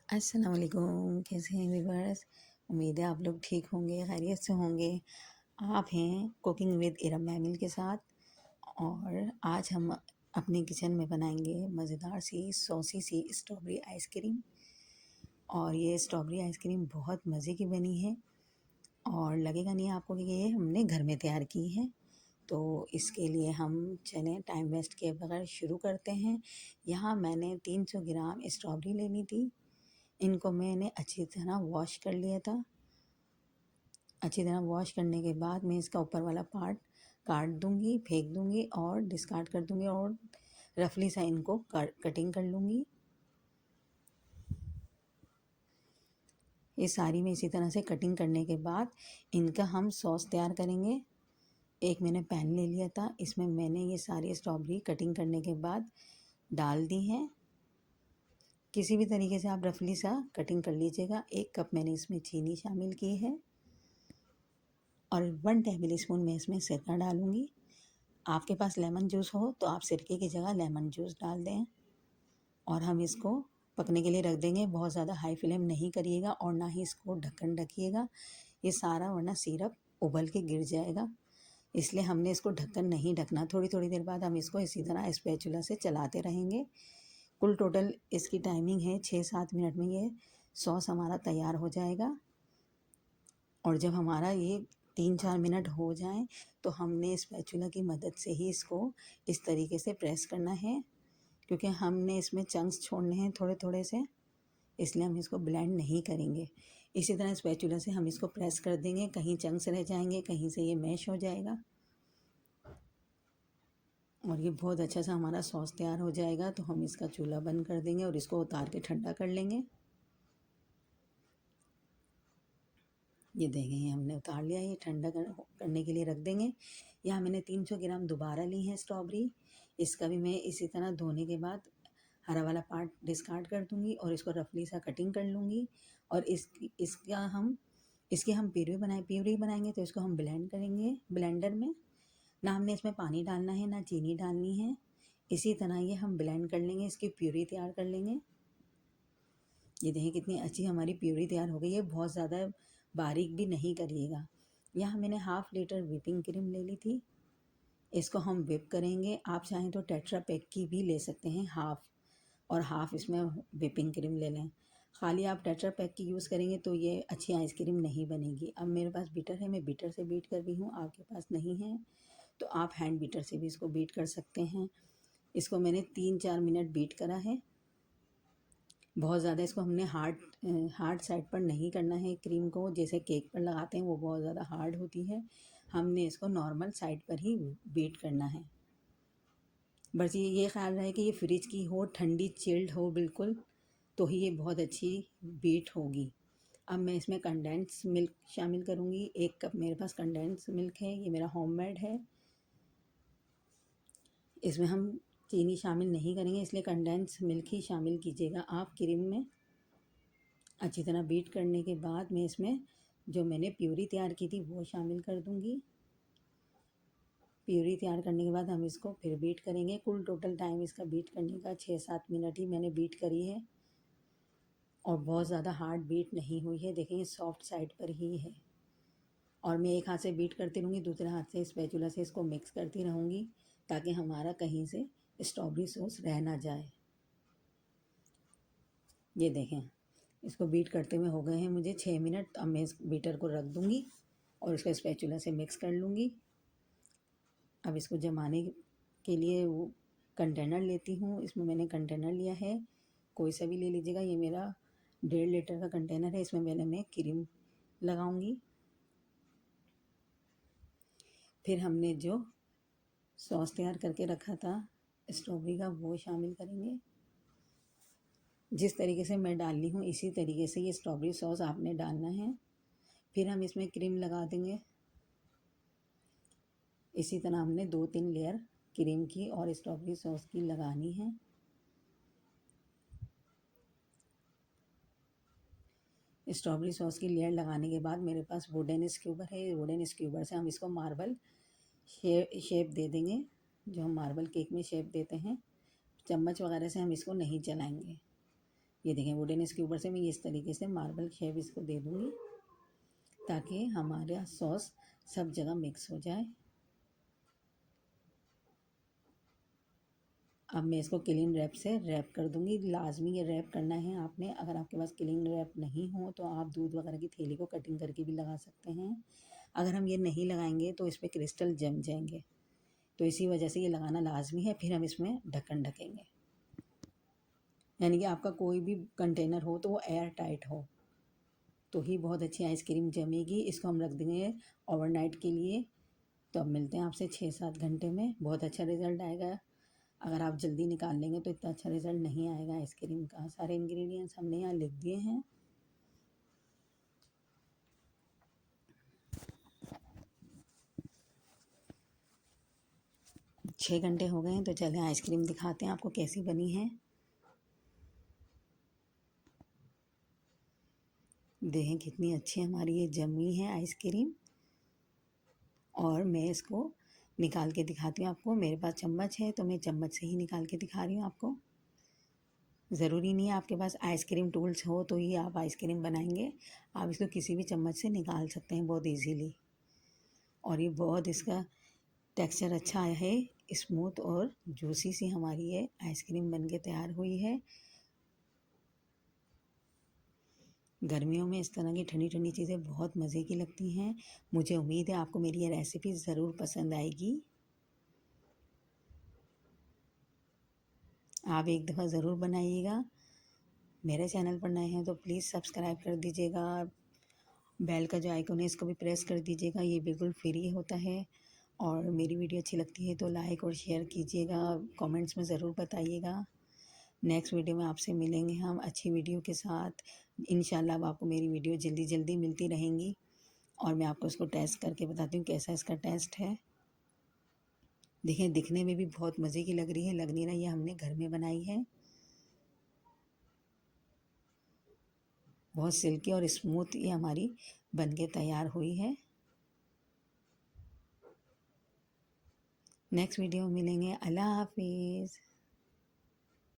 अस्सलाम वालेकुम। कैसे हैं व्यूअर्स? उम्मीद है आप लोग ठीक होंगे, खैरियत से होंगे। आप हैं कुकिंग विद इरम महमिल के साथ और आज हम अपने किचन में बनाएंगे मज़ेदार सी सॉसी सी स्ट्रॉबेरी आइसक्रीम। और ये स्ट्रॉबेरी आइसक्रीम बहुत मज़े की बनी है और लगेगा नहीं आपको कि ये हमने घर में तैयार की है। तो इसके लिए हम चलें टाइम वेस्ट किए बगैर शुरू करते हैं। यहाँ मैंने 300 ग्राम स्ट्रॉबेरी लेनी थी। इनको मैंने अच्छी तरह वॉश कर लिया था। अच्छी तरह वॉश करने के बाद मैं इसका ऊपर वाला पार्ट काट दूंगी, फेंक दूंगी और डिस्कार्ड कर दूंगी और रफली सा इनको कटिंग कर लूँगी। ये सारी में इसी तरह से कटिंग करने के बाद इनका हम सॉस तैयार करेंगे। एक मैंने पैन ले लिया था, इसमें मैंने ये सारी स्ट्रॉबेरी कटिंग करने के बाद डाल दी हैं। किसी भी तरीके से आप रफली सा कटिंग कर लीजिएगा। 1 कप मैंने इसमें चीनी शामिल की है और 1 टेबल स्पून मैं इसमें सिरका डालूँगी। आपके पास लेमन जूस हो तो आप सिरके की जगह लेमन जूस डाल दें और हम इसको पकने के लिए रख देंगे। बहुत ज़्यादा हाई फ्लेम नहीं करिएगा और ना ही इसको ढक्कन रखिएगा, ये सारा वरना सिरप उबल के गिर जाएगा। इसलिए हमने इसको ढक्कन नहीं ढकना। थोड़ी थोड़ी देर बाद हम इसको इसी तरह स्पैचुला से चलाते रहेंगे। कुल टोटल इसकी टाइमिंग है 6-7 मिनट में ये सॉस हमारा तैयार हो जाएगा। और जब हमारा ये 3-4 मिनट हो जाएं तो हमने स्पैचुला की मदद से ही इसको इस तरीके से प्रेस करना है, क्योंकि हमने इसमें चंक्स छोड़ने हैं थोड़े थोड़े से, इसलिए हम इसको ब्लेंड नहीं करेंगे। इसी तरह स्पैचुला से हम इसको प्रेस कर देंगे, कहीं चंक्स रह जाएंगे, कहीं से ये मैश हो जाएगा और ये बहुत अच्छा सा हमारा सॉस तैयार हो जाएगा। तो हम इसका चूल्हा बंद कर देंगे और इसको उतार के ठंडा कर लेंगे। ये देखें हमने उतार लिया, ये ठंडा करने के लिए रख देंगे। यहाँ मैंने 300 ग्राम दोबारा ली है स्ट्रॉबेरी। इसका भी मैं इसी तरह धोने के बाद हरा वाला पार्ट डिस्कार्ड कर दूँगी और इसको रफली सा कटिंग कर लूँगी। और इसकी हम प्यूरी बनाएंगे तो इसको हम ब्लेंड करेंगे ब्लेंडर में। ना हमने इसमें पानी डालना है ना चीनी डालनी है। इसी तरह ये हम ब्लेंड कर लेंगे, इसकी प्यूरी तैयार कर लेंगे। ये देखिए कितनी अच्छी हमारी प्यूरी तैयार हो गई है। बहुत ज़्यादा बारीक भी नहीं करिएगा। यहाँ मैंने 1/2 लीटर व्हिपिंग क्रीम ले ली थी। इसको हम व्हिप करेंगे। आप चाहें तो टेट्रा पैक की भी ले सकते हैं, हाफ़ और हाफ़ इसमें व्हिपिंग क्रीम ले लें। खाली आप टेट्रा पैक की यूज़ करेंगे तो ये अच्छी आइसक्रीम नहीं बनेगी। अब मेरे पास बीटर है, मैं बीटर से बीट कर रही हूँ। आपके पास नहीं है तो आप हैंड बीटर से भी इसको बीट कर सकते हैं। इसको मैंने 3-4 मिनट बीट करा है। बहुत ज़्यादा इसको हमने हार्ड साइड पर नहीं करना है। क्रीम को जैसे केक पर लगाते हैं वो बहुत ज़्यादा हार्ड होती है, हमने इसको नॉर्मल साइड पर ही बीट करना है। बस ये ख्याल रहे कि ये फ्रिज की हो, ठंडी चिल्ड हो बिल्कुल, तो ही ये बहुत अच्छी बीट होगी। अब मैं इसमें कंडेंस मिल्क शामिल करूँगी। 1 कप मेरे पास कंडेंस मिल्क है, ये मेरा होममेड है। इसमें हम चीनी शामिल नहीं करेंगे, इसलिए कंडेंस मिल्क ही शामिल कीजिएगा आप क्रीम में। अच्छी तरह बीट करने के बाद मैं इसमें जो मैंने प्यूरी तैयार की थी वो शामिल कर दूंगी। प्यूरी तैयार करने के बाद हम इसको फिर बीट करेंगे। कुल टोटल टाइम इसका बीट करने का 6-7 मिनट ही मैंने बीट करी है और बहुत ज़्यादा हार्ड बीट नहीं हुई है। देखेंगे सॉफ्ट साइड पर ही है। और मैं एक हाथ से बीट करती रहूँगी, दूसरे हाथ से स्पैचुला से इसको मिक्स करती रहूँगी ताकि हमारा कहीं से स्ट्रॉबेरी सॉस रह ना जाए। ये देखें इसको बीट करते हुए हो गए हैं मुझे 6 मिनट। अब मैं इस बीटर को रख दूँगी और इसको स्पैचुला से मिक्स कर लूँगी। अब इसको जमाने के लिए वो कंटेनर लेती हूँ। इसमें मैंने कंटेनर लिया है, कोई सा भी ले लीजिएगा। ये मेरा 1.5 लीटर का कंटेनर है। इसमें पहले मैं क्रीम लगाऊंगी, फिर हमने जो सॉस तैयार करके रखा था स्ट्रॉबेरी का वो शामिल करेंगे। जिस तरीके से मैं डाल ली हूँ इसी तरीके से ये स्ट्रॉबेरी सॉस आपने डालना है। फिर हम इसमें क्रीम लगा देंगे। इसी तरह हमने 2-3 लेयर क्रीम की और स्ट्रॉबेरी सॉस की लगानी है। स्ट्रॉबेरी सॉस की लेयर लगाने के बाद मेरे पास वुडन स्क्यूबर है। वुडन स्क्यूबर से हम इसको मार्बल शेप दे देंगे, जो हम मार्बल केक में शेप देते हैं। चम्मच वगैरह से हम इसको नहीं चलाएंगे। ये देखें वुडन इसके ऊपर से मैं इस तरीके से मार्बल शेप इसको दे दूँगी ताकि हमारा सॉस सब जगह मिक्स हो जाए। अब मैं इसको क्लिंग रैप से रैप कर दूँगी। लाज़मी ये रैप करना है आपने। अगर आपके पास क्लिंग रैप नहीं हो तो आप दूध वगैरह की थैली को कटिंग करके भी लगा सकते हैं। अगर हम ये नहीं लगाएंगे तो इस पर क्रिस्टल जम जाएंगे, तो इसी वजह से ये लगाना लाजमी है। फिर हम इसमें ढक्कन ढकेंगे, यानी कि आपका कोई भी कंटेनर हो तो वो एयर टाइट हो, तो ही बहुत अच्छी आइसक्रीम जमेगी। इसको हम रख देंगे ओवरनाइट के लिए। तो अब मिलते हैं आपसे 6-7 घंटे में, बहुत अच्छा रिज़ल्ट आएगा। अगर आप जल्दी निकाल लेंगे तो इतना अच्छा रिज़ल्ट नहीं आएगा आइसक्रीम का। सारे इंग्रेडिएंट्स हमने यहाँ लिख दिए हैं। छः घंटे हो गए हैं, तो चलें आइसक्रीम दिखाते हैं आपको कैसी बनी है। देखें कितनी अच्छी हमारी ये जमी है आइसक्रीम। और मैं इसको निकाल के दिखाती हूँ आपको। मेरे पास चम्मच है तो मैं चम्मच से ही निकाल के दिखा रही हूँ आपको। ज़रूरी नहीं है आपके पास आइसक्रीम टूल्स हो तो ही आप आइसक्रीम बनाएंगे। आप इसको किसी भी चम्मच से निकाल सकते हैं बहुत इजीली। और ये बहुत इसका टेक्सचर अच्छा है, स्मूथ और जूसी सी हमारी ये आइसक्रीम बन के तैयार हुई है। गर्मियों में इस तरह की ठंडी ठंडी चीज़ें बहुत मज़े की लगती हैं। मुझे उम्मीद है आपको मेरी ये रेसिपी ज़रूर पसंद आएगी। आप एक दफ़ा ज़रूर बनाइएगा। मेरे चैनल पर नए हैं तो प्लीज़ सब्सक्राइब कर दीजिएगा। बेल का जो आइकन है इसको भी प्रेस कर दीजिएगा, ये बिल्कुल फ्री होता है। और मेरी वीडियो अच्छी लगती है तो लाइक और शेयर कीजिएगा, कमेंट्स में ज़रूर बताइएगा। नेक्स्ट वीडियो में आपसे मिलेंगे हम अच्छी वीडियो के साथ। इंशाल्लाह अब आपको मेरी वीडियो जल्दी जल्दी मिलती रहेंगी और मैं आपको इसको टेस्ट करके बताती हूँ कैसा इसका टेस्ट है। देखिए दिखने में भी बहुत मज़े की लग रही है, लग नहीं रहा ये हमने घर में बनाई है। बहुत सिल्की और स्मूथ ये हमारी बनके तैयार हुई है। नेक्स्ट वीडियो में मिलेंगे। अल्लाह हाफिज़।